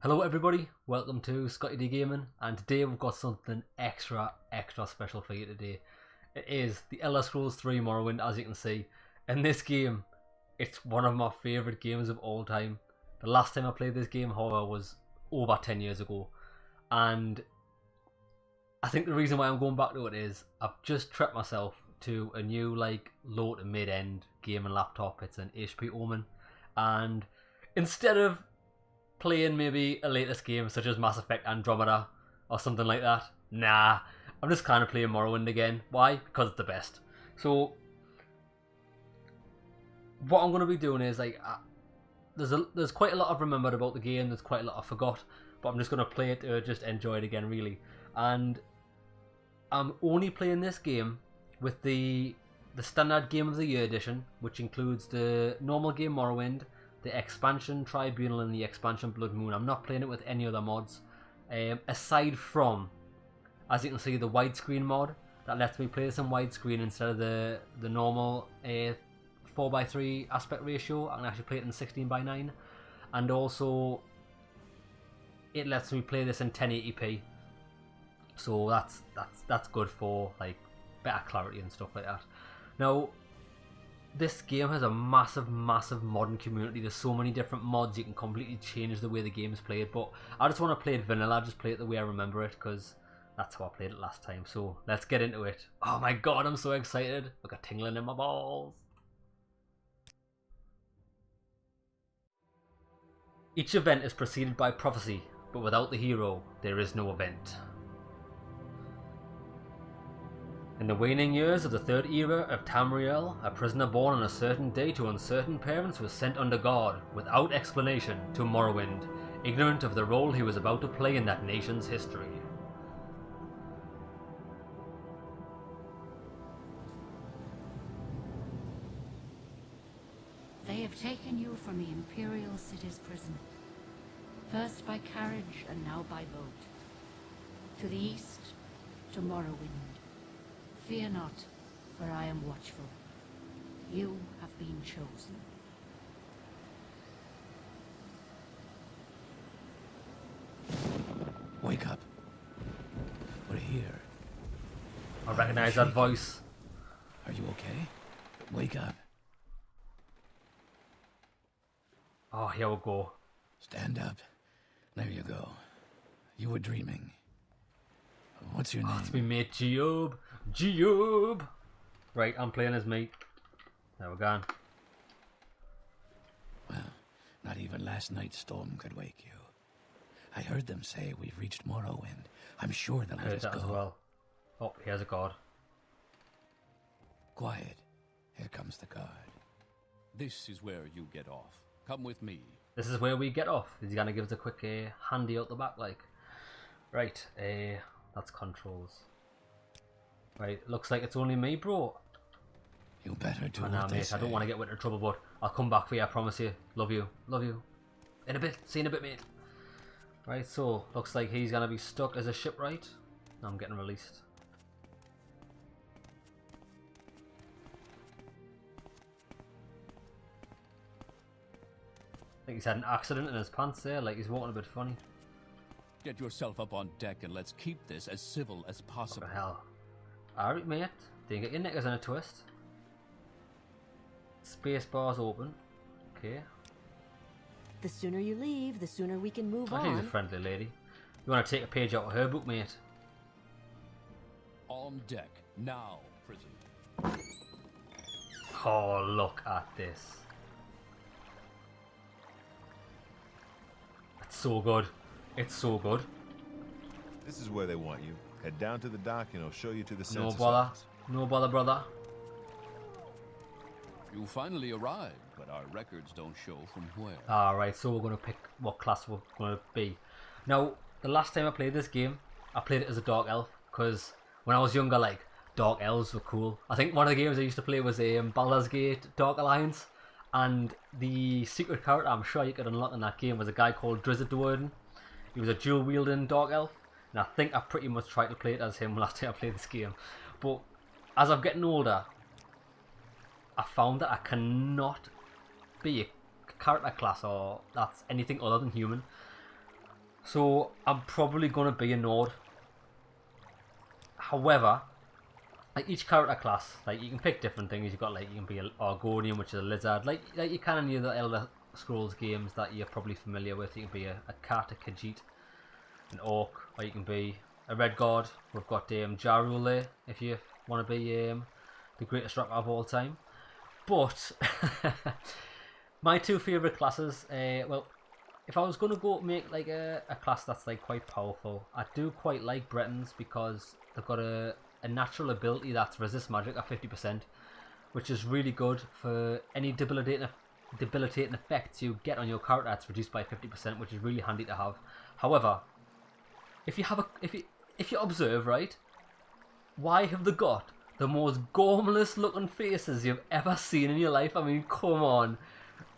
Hello everybody, welcome to ScottyDGaming, and today we've got something extra special for you today. It is the Elder Scrolls 3 Morrowind, as you can see. In this game, it's one of my favourite games of all time. The last time I played this game, however, was over 10 years ago. And I think the reason why I'm going back to it is I've just treated myself to a new low to mid-end gaming laptop. It's an HP Omen. And instead of playing maybe a latest game such as Mass Effect Andromeda or something like that, nah, I'm just kind of playing Morrowind again. Why? Because it's the best. So what I'm going to be doing is there's quite a lot I've remembered about the game, there's quite a lot I forgot, but I'm just going to play it to just enjoy it again, really. And I'm only playing this game with the standard Game of the Year edition, which includes the normal game Morrowind, the expansion Tribunal, and the expansion Blood Moon. I'm not playing it with any other mods, aside from, as you can see, the widescreen mod that lets me play this in widescreen instead of the normal 4:3 aspect ratio. I can actually play it in 16:9, and also it lets me play this in 1080p. So that's good for like better clarity and stuff like that. Now, this game has a massive modern community. There's so many different mods, you can completely change the way the game's played, but I just want to play it vanilla, just play it the way I remember it, because that's how I played it last time. So let's get into it. Oh my god, I'm so excited. I've got tingling in my balls. Each event is preceded by prophecy, but without the hero, there is no event. In the waning years of the Third Era of Tamriel, a prisoner born on a certain day to uncertain parents was sent under guard, without explanation, to Morrowind, ignorant of the role he was about to play in that nation's history. They have taken you from the Imperial City's prison, first by carriage and now by boat. To the east, to Morrowind. Fear not, for I am watchful. You have been chosen. Wake up. We're here. I recognise that voice. Are you okay? Wake up. Oh, here we go. Stand up. There you go. You were dreaming. What's your name? It's me mate Geob. Geob! Right, I'm playing as me. There we're going. Well, not even last night's storm could wake you. I heard them say we've reached Morrowind. I'm sure they'll let Heard us that go. as well. Oh, here's a guard. Quiet. Here comes the guard. This is where you get off. Come with me. This is where we get off. He's gonna give us a quick handy out the back, like. Right, that's controls. Right, looks like it's only me, bro. You better do Oh, what nah, they mate, say. I don't want to get into trouble, but I'll come back for you, I promise you. Love you. Love you. In a bit. See you in a bit, mate. Right, so, looks like he's gonna be stuck as a shipwright. I'm getting released. I think he's had an accident in his pants there, like he's walking a bit funny. Get yourself up on deck and let's keep this as civil as What possible. the hell? Alright, mate. Didn't get your knickers in a twist. Space bar's open. Okay. The sooner you leave, the sooner we can move Oh, she's a on. friendly lady. You want to take a page out of her book, mate? On deck, now, prison. Oh, look at this. It's so good. It's so good. This is where they want you. Head down to the dock and I'll show you to the No census bother. office. No bother, brother. You finally arrived, but our records don't show from where. Alright, so we're going to pick what class we're going to be. Now, the last time I played this game, I played it as a Dark Elf, because when I was younger, like, Dark Elves were cool. I think one of the games I used to play was Baldur's Gate Dark Alliance, and the secret character I'm sure you could unlock in that game was a guy called Drizzt Do'Urden. He was a dual-wielding Dark Elf, and I think I pretty much tried to play it as him last time I played this game. But as I'm getting older, I found that I cannot be a character class or that's anything other than human. So I'm probably going to be a Nord. However, like each character class, like you can pick different things. You've got like you can be an Argonian, which is a lizard, like you can in the other Elder Scrolls games that you're probably familiar with. You can be a cat, a Khajiit, an orc, or you can be a red guard. We've got Jarul there if you want to be the greatest rocker of all time. But my two favourite classes, well, if I was going to go make like a class that's like quite powerful, I do quite like Bretons because they've got a natural ability that's resist magic at 50%, which is really good for any debilitating effects you get on your character. It's reduced by 50%, which is really handy to have. However, if you observe, right, why have they got the most gormless looking faces you've ever seen in your life? I mean, come on.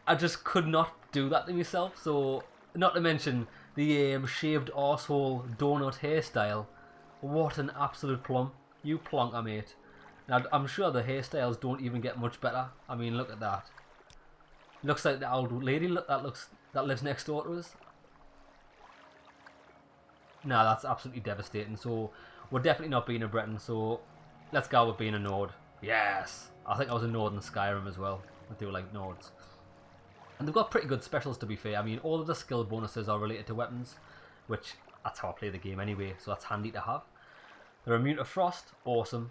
I just could not do that to myself. So, not to mention the shaved arsehole donut hairstyle. What an absolute plum. You plonker, mate. And I'm sure the hairstyles don't even get much better. I mean, look at that. Looks like the old lady that lives next door to us. Nah, that's absolutely devastating. So, we're definitely not being a Breton. So, let's go with being a Nord. Yes! I think I was a Nord in Skyrim as well. I do like Nords. And they've got pretty good specials, to be fair. I mean, all of the skill bonuses are related to weapons, which that's how I play the game anyway, so that's handy to have. They're immune to frost, awesome.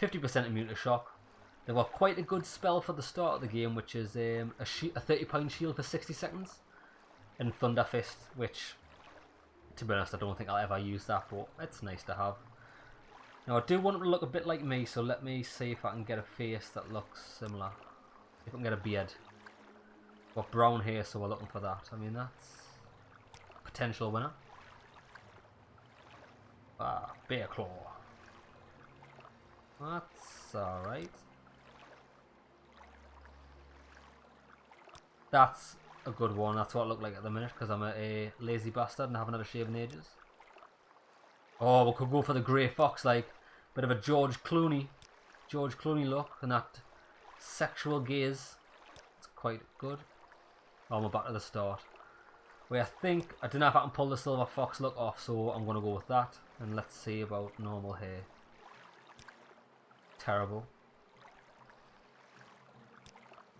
50% immune to shock. They've got quite a good spell for the start of the game, which is a 30-pound shield for 60 seconds. And Thunder Fist, which, to be honest, I don't think I'll ever use that, but it's nice to have. Now, I do want them to look a bit like me, so let me see if I can get a face that looks similar. If I can get a beard. Got brown hair, so we're looking for that. I mean, that's a potential winner. Bear Claw. That's alright. That's a good one. That's what I look like at the minute, because I'm a lazy bastard and I haven't had a shave in ages. Oh, we could go for the Grey Fox, like, bit of a George Clooney look, and that sexual gaze. It's quite good. Oh, we're back to the start. Where I don't know if I can pull the Silver Fox look off, so I'm going to go with that. And let's see about normal hair. Terrible.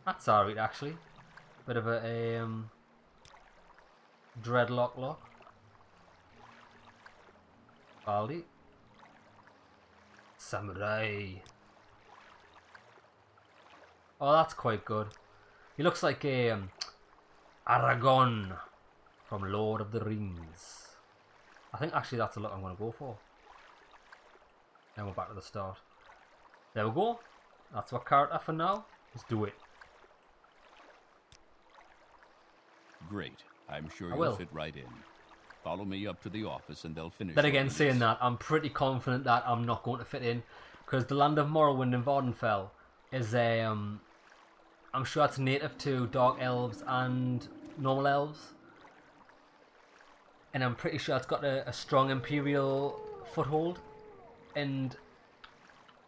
That's alright, actually. Bit of a dreadlock look. Baldy. Samurai. Oh, that's quite good. He looks like Aragorn from Lord of the Rings. I think actually that's the look I'm going to go for. Then we're back to the start. There we go. That's our character for now. Let's do it. Great. I'm sure I you'll will. fit right in. Follow me up to the office and they'll finish. Then your again, release. saying that, I'm pretty confident that I'm not going to fit in, because the land of Morrowind and Vardenfell is I'm sure it's native to Dark Elves and Normal Elves, and I'm pretty sure it's got a strong Imperial foothold, and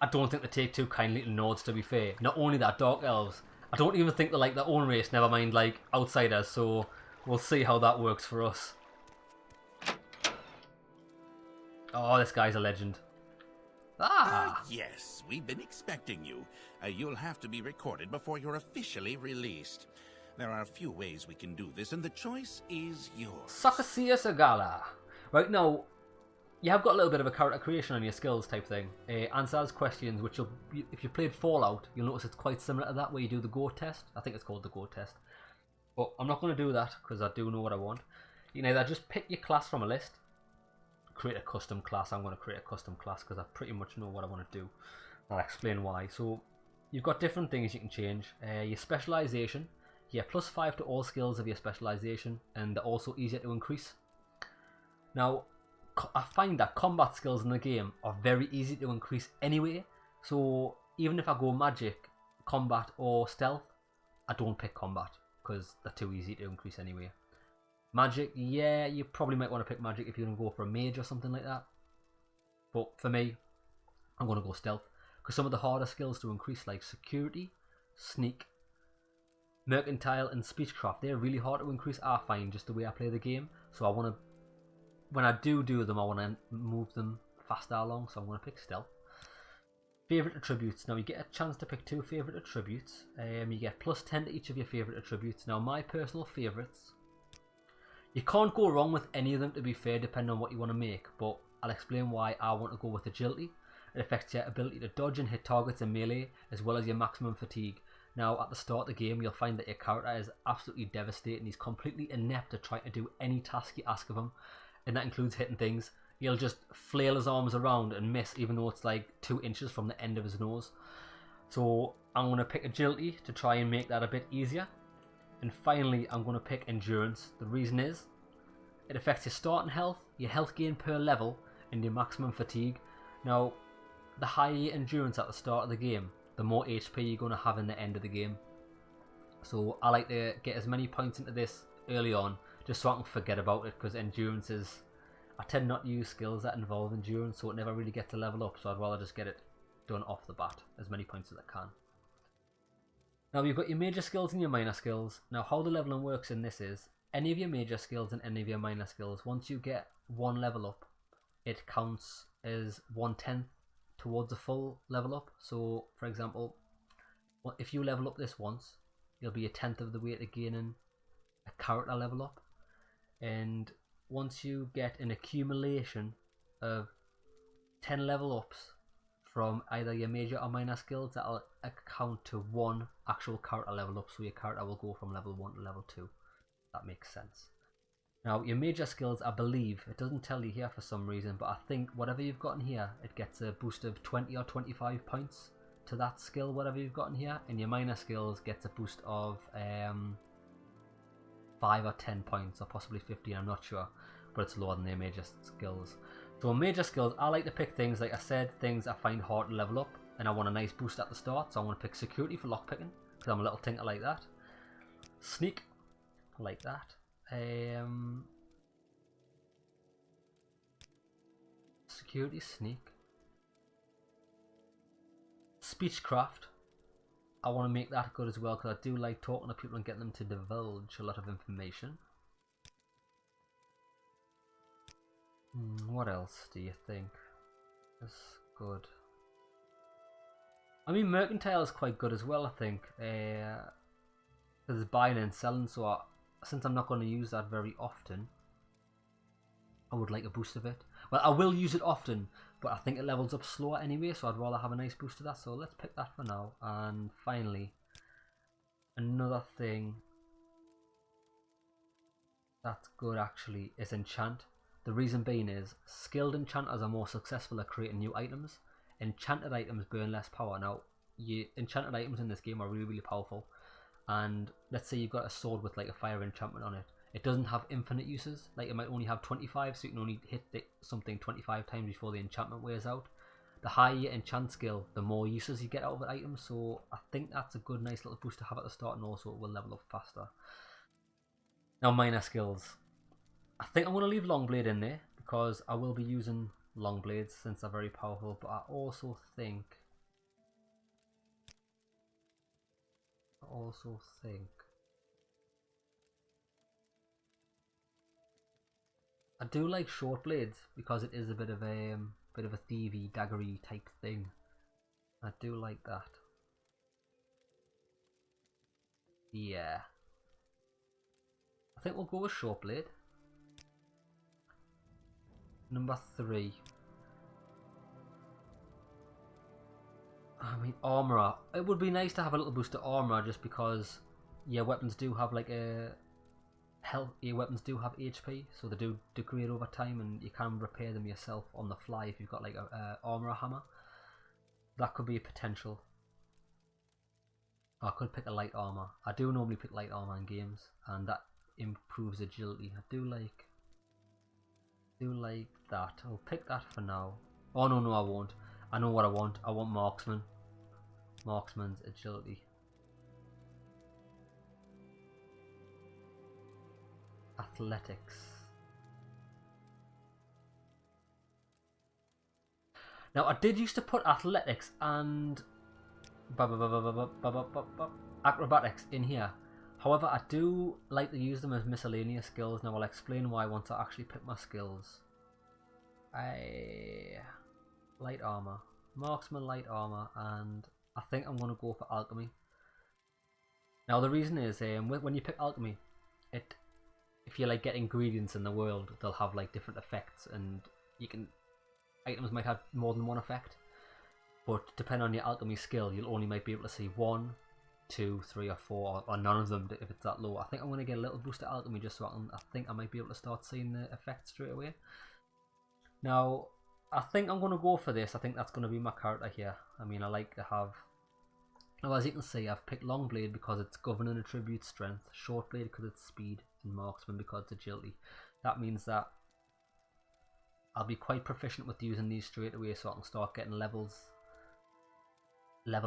I don't think they take too kindly to Nords, to be fair. Not only that, Dark Elves, I don't even think they're like their own race, never mind like outsiders, so we'll see how that works for us. Oh, this guy's a legend. Yes, we've been expecting you. You'll have to be recorded before you're officially released. There are a few ways we can do this, and the choice is yours. Sakasia Sagala. Right now, you have got a little bit of a character creation on your skills type thing. Answers questions, which if you played Fallout, you'll notice it's quite similar to that, where you do the Go test. I think it's called the Go test. But I'm not going to do that, because I do know what I want. You can either just pick your class from a list, create a custom class. I'm going to create a custom class because I pretty much know what I want to do. I'll explain why. So you've got different things you can change. Your specialization, yeah, +5 to all skills of your specialization, and they're also easier to increase. Now, I find that combat skills in the game are very easy to increase anyway. So even if I go magic, combat, or stealth, I don't pick combat because they're too easy to increase anyway. Magic, yeah, you probably might want to pick magic if you're going to go for a mage or something like that. But for me, I'm going to go stealth. Because some of the harder skills to increase, like security, sneak, mercantile, and speechcraft, they're really hard to increase, I find, just the way I play the game. So I want to when I do them, I want to move them faster along, so I'm going to pick stealth. Favorite attributes. Now you get a chance to pick 2 favorite attributes. You get +10 to each of your favorite attributes. Now my personal favorites, you can't go wrong with any of them, to be fair, depending on what you want to make, but I'll explain why I want to go with agility. It affects your ability to dodge and hit targets in melee, as well as your maximum fatigue. Now at the start of the game, you'll find that your character is absolutely devastating. He's completely inept at trying to do any task you ask of him, and that includes hitting things. He'll just flail his arms around and miss, even though it's like 2 inches from the end of his nose. So I'm going to pick agility to try and make that a bit easier. And finally, I'm going to pick endurance. The reason is, it affects your starting health, your health gain per level, and your maximum fatigue. Now, the higher your endurance at the start of the game, the more HP you're going to have in the end of the game. So I like to get as many points into this early on, just so I can forget about it, because endurance is... I tend not to use skills that involve endurance, so it never really gets to level up, so I'd rather just get it done off the bat, as many points as I can. Now you've got your major skills and your minor skills. Now how the leveling works in this is, any of your major skills and any of your minor skills, once you get 1 level up, it counts as 1/10 towards a full level up. So for example, if you level up this once, you'll be 1/10 of the way to gaining a character level up. And once you get an accumulation of 10 level ups from either your major or minor skills, that'll account to 1 actual character level up, so your character will go from level 1 to level 2. That makes sense. Now your major skills, I believe, it doesn't tell you here for some reason, but I think whatever you've got in here, it gets a boost of 20 or 25 points to that skill, whatever you've got in here, and your minor skills gets a boost of 5 or 10 points, or possibly 15, I'm not sure, but it's lower than their major skills. So major skills, I like to pick things, like I said, things I find hard to level up, and I want a nice boost at the start, so I'm going to pick security for lockpicking, because I'm a little tinker like that. Sneak, I like that. Security, sneak. Speechcraft, I want to make that good as well, because I do like talking to people and getting them to divulge a lot of information. What else do you think is good? I mean, mercantile is quite good as well, I think, because it's buying and selling, so since I'm not going to use that very often, I would like a boost of it. Well, I will use it often, but I think it levels up slower anyway, so I'd rather have a nice boost of that, so let's pick that for now. And finally, another thing that's good actually is enchant. The reason being is, skilled enchanters are more successful at creating new items. Enchanted items burn less power. Now, enchanted items in this game are really, really powerful. And let's say you've got a sword with like a fire enchantment on it. It doesn't have infinite uses. Like, it might only have 25, so you can only hit something 25 times before the enchantment wears out. The higher your enchant skill, the more uses you get out of an item. So I think that's a good, nice little boost to have at the start, and also it will level up faster. Now, minor skills. I think I'm going to leave Longblade in there, because I will be using Longblades since they're very powerful, but I also think I do like short blades, because it is a bit of a thievy, daggery type thing. I do like that. Yeah, I think we'll go with short blade. Number 3. I mean, armor. It would be nice to have a little boost to armor, just because your weapons do have like a health. Your weapons do have HP, so they do degrade over time, and you can repair them yourself on the fly if you've got like a armor hammer. That could be a potential. I could pick a light armor. I do normally pick light armor in games, and that improves agility. I do like that. I'll pick that for now. Oh no, I won't. I know what I want. I want marksman. Marksman's agility. Athletics. Now I did used to put athletics and acrobatics in here. However, I do like to use them as miscellaneous skills. Now I'll explain why once I actually pick my skills. Light armor, marksman, light armor, and I think I'm going to go for alchemy. Now the reason is when you pick alchemy, if you like get ingredients in the world, they'll have like different effects, and items might have more than one effect. But depending on your alchemy skill, you'll only might be able to see 1, 2, 3, or 4, or none of them if it's that low. I think I'm going to get a little boost of alchemy just so I think I might be able to start seeing the effects straight away. Now, I think I'm going to go for this. I think that's going to be my character here. I mean, I like to have... Now, as you can see, I've picked long blade because it's governing attribute strength, short blade because it's speed, and marksman because it's agility. That means that I'll be quite proficient with using these straight away, so I can start getting level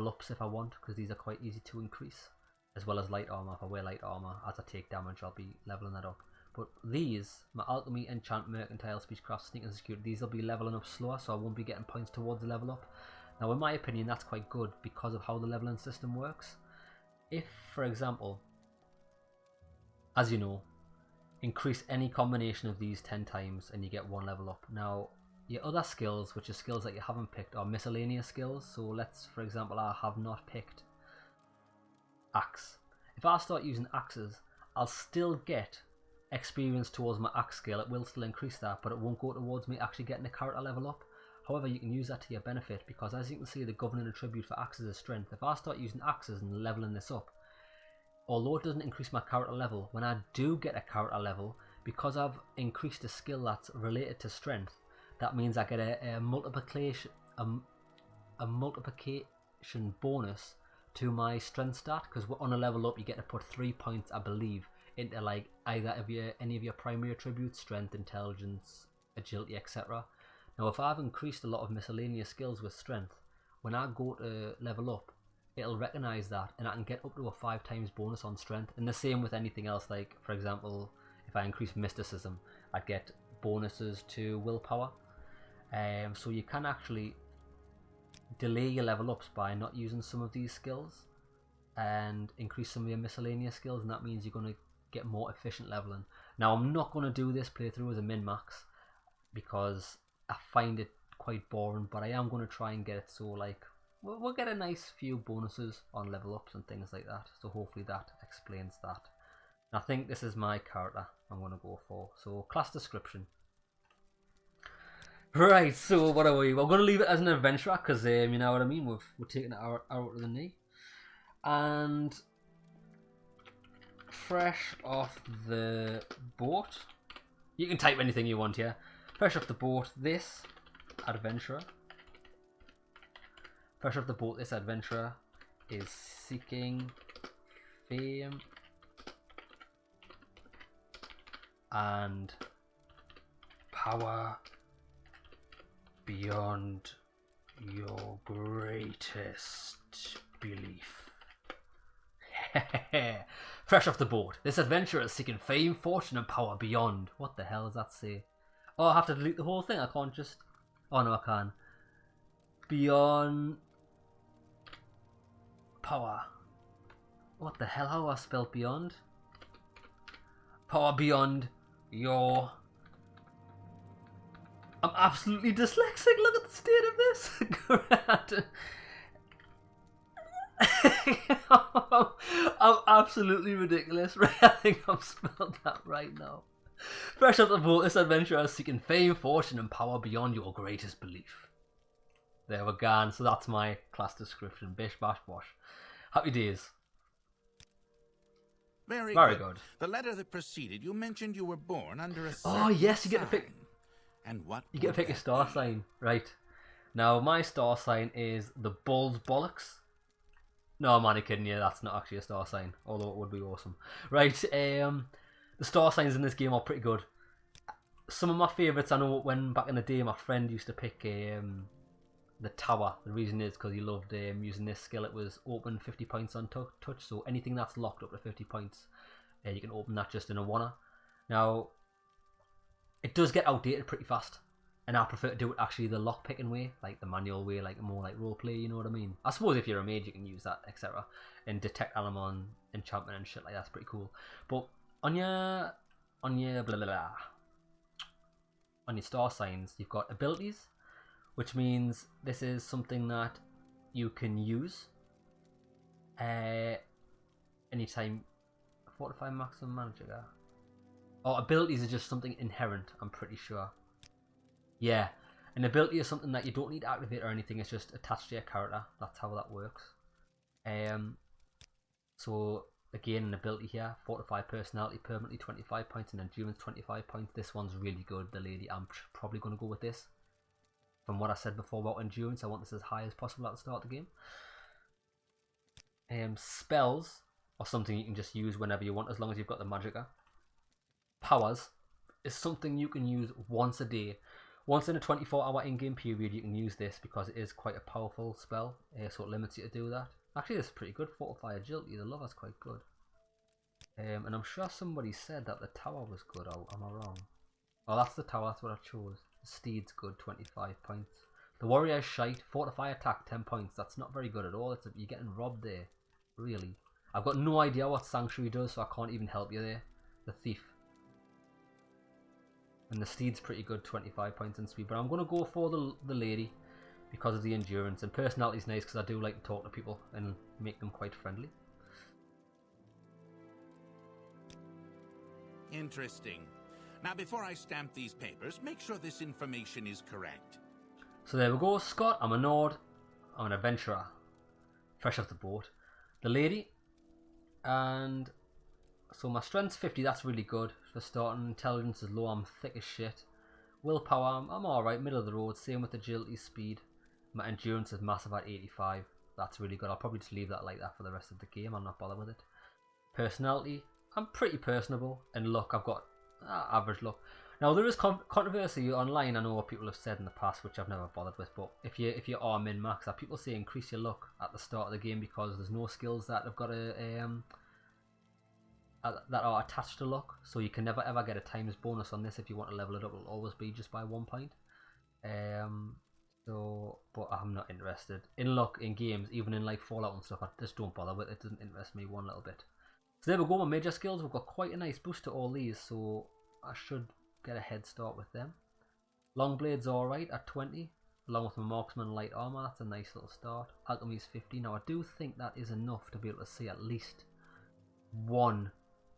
ups if I want, because these are quite easy to increase, as well as light armor. If I wear light armor, as I take damage, I'll be leveling that up. But these, my alchemy, enchant, mercantile, speechcraft, sneak and security, these will be leveling up slower, so I won't be getting points towards the level up. Now, in my opinion, that's quite good because of how the leveling system works. If, for example, as you know, increase any combination of these 10 times and you get 1 level up. Now, your other skills, which are skills that you haven't picked, are miscellaneous skills. So let's, for example, I have not picked axe. If I start using axes, I'll still get experience towards my axe skill. It will still increase that, but it won't go towards me actually getting a character level up. However, you can use that to your benefit, because as you can see, the governing attribute for axes is strength. If I start using axes and leveling this up, although it doesn't increase my character level, when I do get a character level, because I've increased a skill that's related to strength, that means I get a multiplication bonus to my strength stat, because on a level up you get to put 3 points, I believe, into like either of any of your primary attributes, strength, intelligence, agility, etc. Now, if I've increased a lot of miscellaneous skills with strength, when I go to level up, it'll recognize that, and I can get up to a 5 times bonus on strength. And the same with anything else, like for example, if I increase mysticism, I get bonuses to willpower. So you can actually delay your level ups by not using some of these skills and increase some of your miscellaneous skills, and that means you're going to get more efficient leveling. Now, I'm not going to do this playthrough as a min-max because I find it quite boring, but I am going to try and get it so like we'll get a nice few bonuses on level ups and things like that. So hopefully that explains that. And I think this is my character I'm going to go for. So class description. Right, so what are we? We're going to leave it as an adventurer because you know what I mean. We're taking it out to the knee, and fresh off the boat. You can type anything you want here. Fresh off the boat, this adventurer. Fresh off the boat, this adventurer is seeking fame and power beyond your greatest belief. Fresh off the boat, this adventurer is seeking fame, fortune, and power beyond. What the hell does that say? Oh, I have to delete the whole thing. I can't just... Oh no, I can. Beyond power. What the hell? How do I spell beyond? Power beyond your... I'm absolutely dyslexic. Look at the state of this. I'm absolutely ridiculous. Right? I think I've spelled that right now. Fresh off the boat, this adventurer is seeking fame, fortune, and power beyond your greatest belief. There we're gone. So that's my class description. Bish, bash, bosh. Happy days. Very good. The letter that preceded, you mentioned you were born under a Oh yes, you get to pick. sign. And what You get to pick a star sign, right? Now my star sign is the bull's bollocks. No, I'm only kidding you. That's not actually a star sign, although it would be awesome. Right, the star signs in this game are pretty good. Some of my favourites, I know when back in the day my friend used to pick the tower. The reason is because he loved using this skill. It was open 50 points on touch, so anything that's locked up to 50 points, you can open that just in a wanna. Now, it does get outdated pretty fast. And I prefer to do it actually the lock-picking way, like the manual way, like more like roleplay, you know what I mean? I suppose if you're a mage, you can use that, etc. And detect animal enchantment and shit like that's pretty cool. But on your blah blah blah, on your star signs, you've got abilities, which means this is something that you can use anytime. Fortify maximum manager. Or abilities are just something inherent, I'm pretty sure. Yeah, an ability is something that you don't need to activate or anything, it's just attached to your character. That's how that works. So again, an ability here, fortify personality permanently 25 points and endurance 25 points. This one's really good, the lady. I'm probably going to go with this. From what I said before about endurance, I want this as high as possible at the start of the game. Spells are something you can just use whenever you want, as long as you've got the magicka. Powers is something you can use once a day. Once in a 24-hour in-game period, you can use this because it is quite a powerful spell, so it limits you to do that. Actually, this is pretty good. Fortify agility, the lover's quite good. And I'm sure somebody said that the tower was good, or am I wrong? Oh, that's the tower, that's what I chose. The steed's good, 25 points. The warrior's shite, fortify attack, 10 points. That's not very good at all. You're getting robbed there, really. I've got no idea what sanctuary does, so I can't even help you there. The thief. And the steed's pretty good, 25 points in speed. But I'm going to go for the lady because of the endurance. And personality's nice because I do like to talk to people and make them quite friendly. Interesting. Now, before I stamp these papers, make sure this information is correct. So there we go. Scott, I'm a Nord. I'm an adventurer. Fresh off the boat. The lady. And so my strength's 50, that's really good for starting. Intelligence is low, I'm thick as shit. Willpower, I'm alright, middle of the road. Same with agility, speed. My endurance is massive at 85. That's really good. I'll probably just leave that like that for the rest of the game. I'm not bothered with it. Personality, I'm pretty personable. And luck, I've got average luck. Now there is controversy online, I know what people have said in the past, which I've never bothered with, but if you are min-max, that people say increase your luck at the start of the game because there's no skills that have got that are attached to luck, so you can never ever get a times bonus on this. If you want to level it up, it'll always be just by 1 point. But I'm not interested in luck in games, even in like Fallout and stuff. I just don't bother with it. It doesn't interest me one little bit. So there we go, my major skills. We've got quite a nice boost to all these, so I should get a head start with them. Long blade's alright at 20, along with my marksman and light armor. That's a nice little start. Alchemy's 50. Now I do think that is enough to be able to see at least one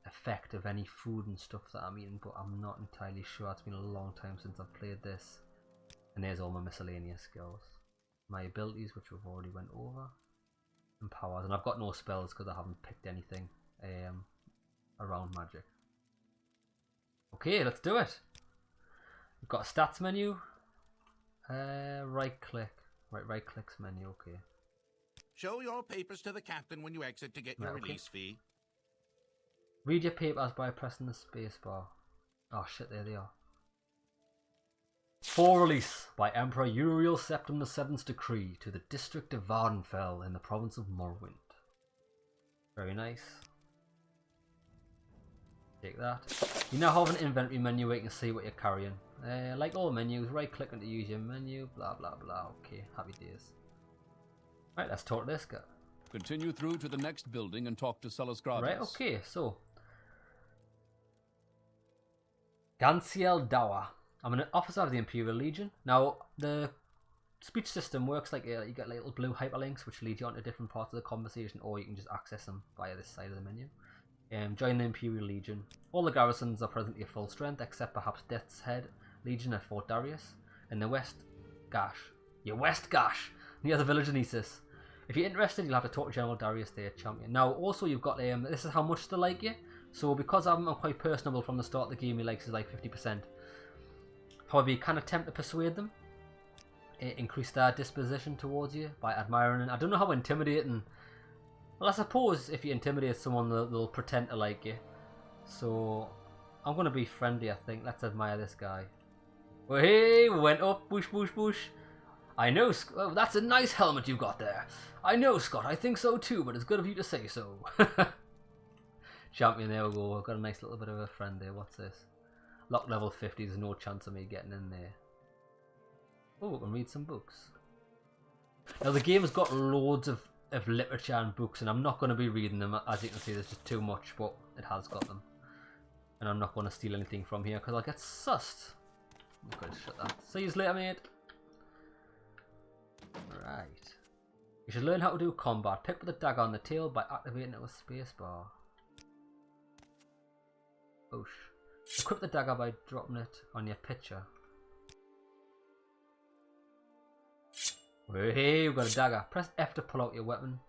effect of any food and stuff that I'm eating, but I'm not entirely sure. It's been a long time since I've played this. And there's all my miscellaneous skills. My abilities, which we've already went over. And powers. And I've got no spells because I haven't picked anything around magic. Okay, let's do it. We've got a stats menu. Right click. Right click's menu, okay. Show your papers to the captain when you exit to get your release fee. Read your papers by pressing the spacebar. Oh shit, there they are. For release by Emperor Uriel Septim VII's decree to the district of Vardenfell in the province of Morrowind. Very nice. Take that. You now have an inventory menu where you can see what you're carrying. Like all menus, right clicking to use your menu, blah blah blah. Okay, happy days. Right, let's talk to this guy. Continue through to the next building and talk to Celes Gravis. Right, okay, so Gansiel Dawa. I'm an officer of the Imperial Legion. Now, the speech system works like you get little blue hyperlinks which lead you onto different parts of the conversation, or you can just access them via this side of the menu. Join the Imperial Legion. All the garrisons are presently at full strength, except perhaps Death's Head Legion at Fort Darius, and the West Gash. Your West Gash! Near the village of Nesis. If you're interested, you'll have to talk to General Darius there, champion. Now, also you've got, this is how much they like you. So because I'm quite personable from the start of the game, he likes is like 50%. However, you can attempt to persuade them. Increase their disposition towards you by admiring it. I don't know how intimidating. Well, I suppose if you intimidate someone, they'll pretend to like you. So I'm going to be friendly, I think. Let's admire this guy. Well, hey, went up, bush, bush, bush. I know, oh, that's a nice helmet you got there. I know, Scott, I think so too, but it's good of you to say so. Champion, there we go. I've got a nice little bit of a friend there. What's this? Lock level 50, there's no chance of me getting in there. Oh, we can read some books. Now the game has got loads of literature and books, and I'm not going to be reading them. As you can see, there's just too much, but it has got them. And I'm not going to steal anything from here because I'll get sussed. I'm going to shut that. See you later, mate. Right. You should learn how to do combat. Pick up the dagger on the tail by activating it with spacebar. Oosh. Equip the dagger by dropping it on your picture. Hey, we've got a dagger. Press F to pull out your weapon.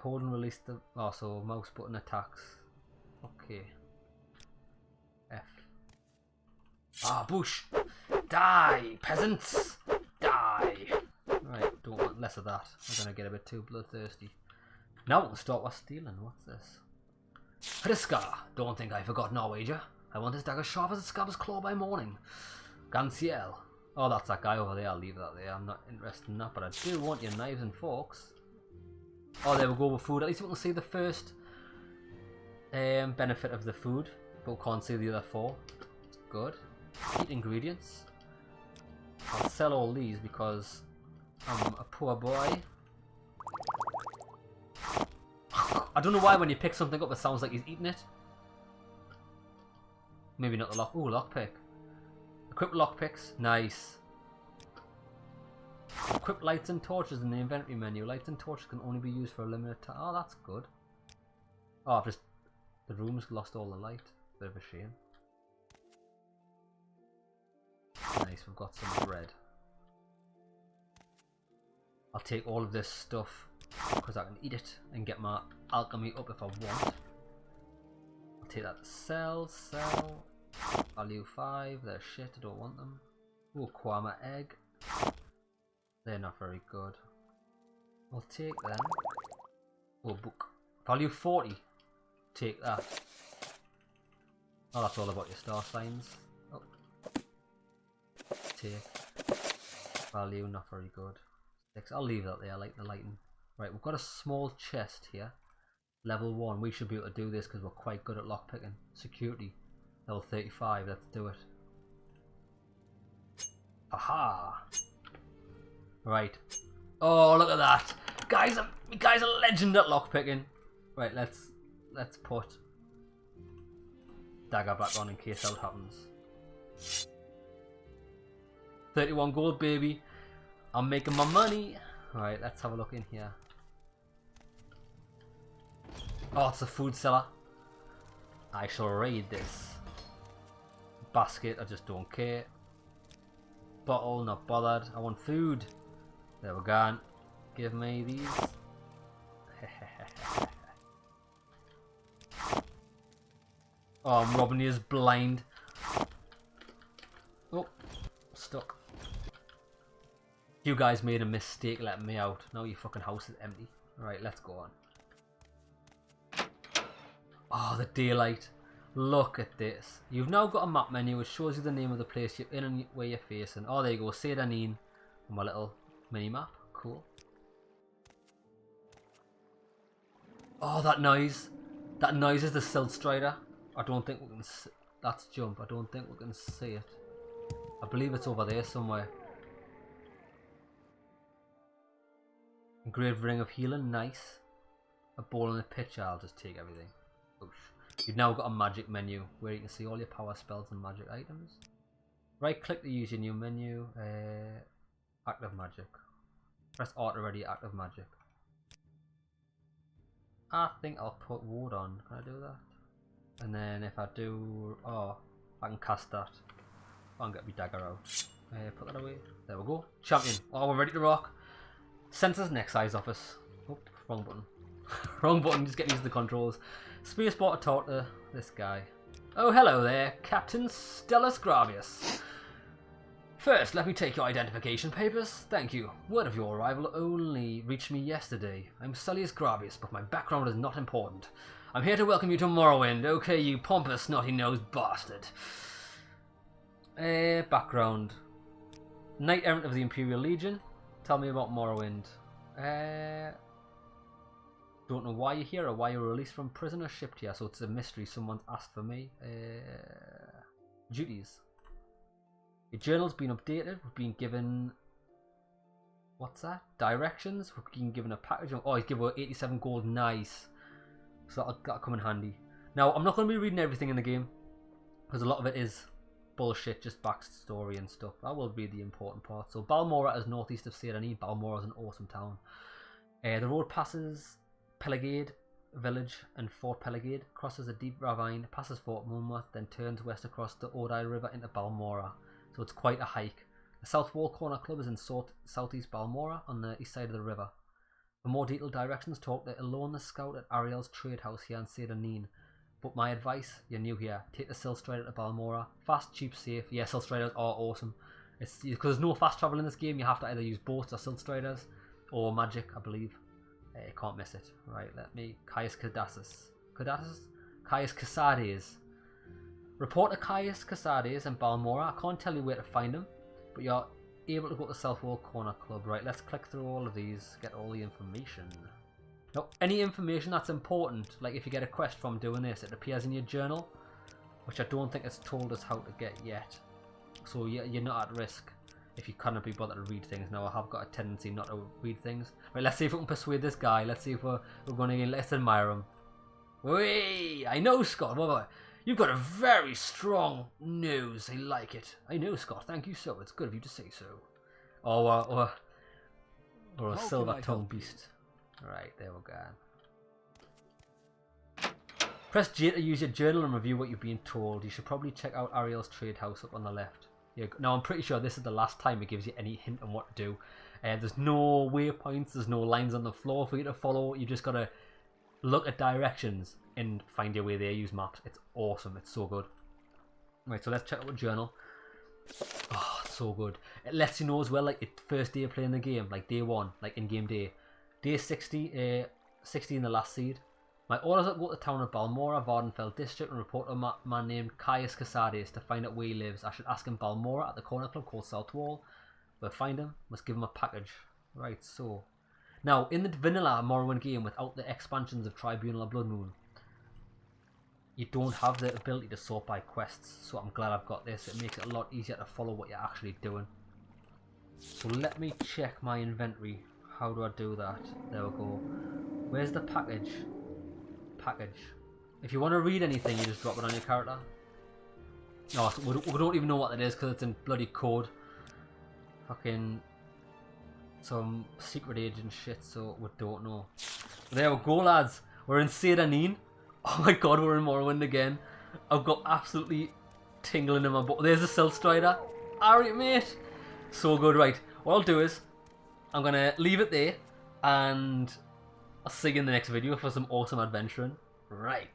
Hold and release the... Oh, so mouse button attacks. Okay. F. Ah, bush! Die, peasants! Die! Right, don't want less of that. I'm gonna get a bit too bloodthirsty. Now we can start with stealing. What's this? Hriska! Don't think I forgot Norwegia. I want this dagger sharp as a scab's claw by morning. Gansiel. Oh, that's that guy over there. I'll leave that there. I'm not interested in that, but I do want your knives and forks. Oh, there we go with food. At least we can see the first benefit of the food, but we can't see the other four. Good. Eat ingredients. I'll sell all these because I'm a poor boy. I don't know why when you pick something up it sounds like he's eating it. Maybe not the lock. Ooh, lockpick. Equip lockpicks. Nice. Equip lights and torches in the inventory menu. Lights and torches can only be used for a limited time. Oh, that's good. Oh, I've just... The room's lost all the light. Bit of a shame. Nice, we've got some bread. I'll take all of this stuff because I can eat it and get my alchemy up if I want. I'll take that to sell. Value 5, they're shit, I don't want them. Ooh, Kwama egg. They're not very good. I'll take them. Oh, book. Value 40. Take that. Oh, that's all about your star signs. Oh. Take. Value, not very good. 6. I'll leave that there, I like the lighting. Right, we've got a small chest here. Level 1. We should be able to do this because we're quite good at lockpicking. Security. Level 35, let's do it. Aha! Right. Oh, look at that! Guys are legend at lockpicking. Right, let's put dagger back on in case that happens. 31 gold, baby. I'm making my money. Alright, let's have a look in here. Oh, it's a food cellar. I shall raid this. Basket, I just don't care. Bottle, not bothered. I want food. There we go. Give me these. Oh, I'm robbing you as blind. Oh, stuck. You guys made a mistake letting me out. Now your fucking house is empty. Alright, let's go on. Oh, the daylight. Look at this. You've now got a map menu which shows you the name of the place you're in and where you're facing. Oh, there you go. Say Danin on my little mini map. Cool. Oh, that noise. That noise is the Silt Strider. I don't think we can see. That's jump. I don't think we can see it. I believe it's over there somewhere. Engraved ring of healing. Nice. A ball and a pitcher. I'll just take everything. Oosh. You've now got a magic menu where you can see all your power spells and magic items. Right click to use your new menu. Active magic. Press R to ready active magic. I think I'll put ward on. Can I do that? And then if I do... Oh, I can cast that. I can get my dagger out. Put that away. There we go. Champion. Oh, we're ready to rock. Sensors next size office. Oh, wrong button. Wrong button, just get used to the controls. Spacebar to talk to this guy. Oh, hello there, Captain Stellus Gravius. First, let me take your identification papers. Thank you. Word of your arrival only reached me yesterday. I'm Stellus Gravius, but my background is not important. I'm here to welcome you to Morrowind. Okay, you pompous, snotty-nosed bastard. Background. Knight Errant of the Imperial Legion. Tell me about Morrowind. Don't know why you're here or why you were released from prison or shipped here, so it's a mystery. Someone's asked for me. Duties. Your journal's been updated. We've been given... What's that? Directions. We've been given a package. Oh, he's given 87 gold. Nice. So that'll come in handy. Now, I'm not going to be reading everything in the game, because a lot of it is bullshit, just backstory and stuff. That will be the important part. So Balmora is northeast of Serani. Balmora is an awesome town. The road passes Pelagade village and Fort Pelagade, crosses a deep ravine, passes Fort Monmouth, then turns west across the Odai River into Balmora. So it's quite a hike. The South Wall Corner Club is in southeast Balmora on the east side of the river. For more detailed directions, talk to Ilona Scout at Ariel's trade house here in Sedanin. But my advice, you're new here, take the Sill Strider to Balmora. Fast, cheap, safe. Yeah, Sill Striders are awesome. It's because there's no fast travel in this game. You have to either use boats or Sill Striders or magic, I believe. You can't miss it. Right, let me... Caius Casades? Caius Casades. Report to Caius Casades in Balmora. I can't tell you where to find him, but you're able to go to South Wall Corner Club. Right, let's click through all of these, get all the information. Now, any information that's important, like if you get a quest from doing this, it appears in your journal, which I don't think it's told us how to get yet. So you're not at risk if you cannot be bothered to read things. Now, I have got a tendency not to read things. Right, let's see if we can persuade this guy. Let's see if we're going to... Let's admire him. Whee! I know, Scott. What? You've got a very strong nose. I like it. I know, Scott. Thank you so. It's good of you to say so. Or a silver-tongued beast. Right, there we go. Press J to use your journal and review what you've been told. You should probably check out Ariel's trade house up on the left. Yeah, now, I'm pretty sure this is the last time it gives you any hint on what to do. There's no waypoints, there's no lines on the floor for you to follow. You just gotta look at directions and find your way there. Use maps. It's awesome. It's so good. Right, so let's check out the journal. Oh, it's so good. It lets you know as well, like, it's first day of playing the game, like day 1, like in-game day. Day 60, 60 in the last seed. My orders are to go to the town of Balmora, Vardenfell district, and report to a man named Caius Casades to find out where he lives. I should ask him Balmora at the corner club called South Wall. We'll find him, must give him a package. Right, so... Now, in the vanilla Morrowind game, without the expansions of Tribunal or Blood Moon, you don't have the ability to sort by quests, so I'm glad I've got this. It makes it a lot easier to follow what you're actually doing. So let me check my inventory. How do I do that? There we go. Where's the package? Package. If you want to read anything, you just drop it on your character. No, so we don't even know what it is because it's in bloody code. Fucking some secret agent shit, so we don't know. But there we go, lads. We're in Sedanin. Oh my god, we're in Morrowind again. I've got absolutely tingling in my butt. There's a Sill Strider. Alright, mate. So good, right. What I'll do is, I'm going to leave it there, and I'll see you in the next video for some awesome adventuring. Right.